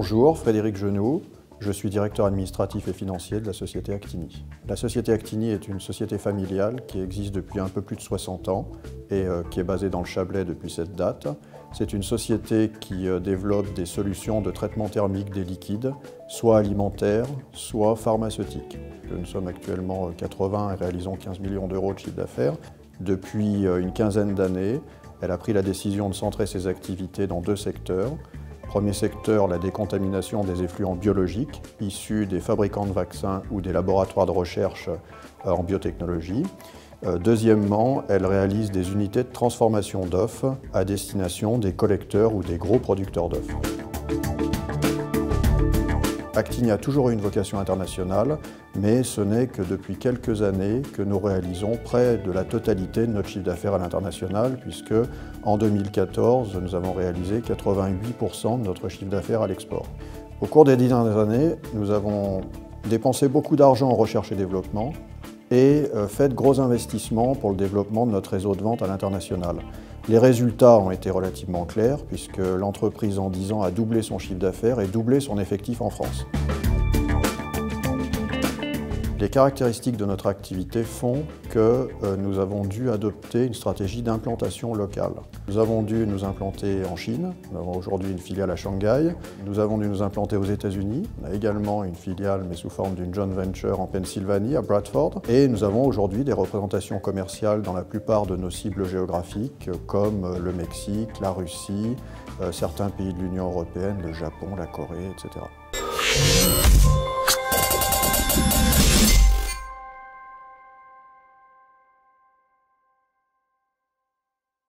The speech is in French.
Bonjour, Frédéric Genoux. Je suis directeur administratif et financier de la société Actini. La société Actini est une société familiale qui existe depuis un peu plus de 60 ans et qui est basée dans le Chablais depuis cette date. C'est une société qui développe des solutions de traitement thermique des liquides, soit alimentaires, soit pharmaceutiques. Nous sommes actuellement 80 et réalisons 15 millions d'euros de chiffre d'affaires. Depuis une quinzaine d'années, elle a pris la décision de centrer ses activités dans deux secteurs. Premier secteur, la décontamination des effluents biologiques issus des fabricants de vaccins ou des laboratoires de recherche en biotechnologie. Deuxièmement, elle réalise des unités de transformation d'œufs à destination des collecteurs ou des gros producteurs d'œufs. Actini a toujours eu une vocation internationale, mais ce n'est que depuis quelques années que nous réalisons près de la totalité de notre chiffre d'affaires à l'international, puisque en 2014, nous avons réalisé 88% de notre chiffre d'affaires à l'export. Au cours des 10 dernières années, nous avons dépensé beaucoup d'argent en recherche et développement et fait de gros investissements pour le développement de notre réseau de vente à l'international. Les résultats ont été relativement clairs puisque l'entreprise en 10 ans a doublé son chiffre d'affaires et doublé son effectif en France. Les caractéristiques de notre activité font que nous avons dû adopter une stratégie d'implantation locale. Nous avons dû nous implanter en Chine, nous avons aujourd'hui une filiale à Shanghai. Nous avons dû nous implanter aux États-Unis, on a également une filiale mais sous forme d'une joint venture en Pennsylvanie, à Bradford. Et nous avons aujourd'hui des représentations commerciales dans la plupart de nos cibles géographiques comme le Mexique, la Russie, certains pays de l'Union européenne, le Japon, la Corée, etc.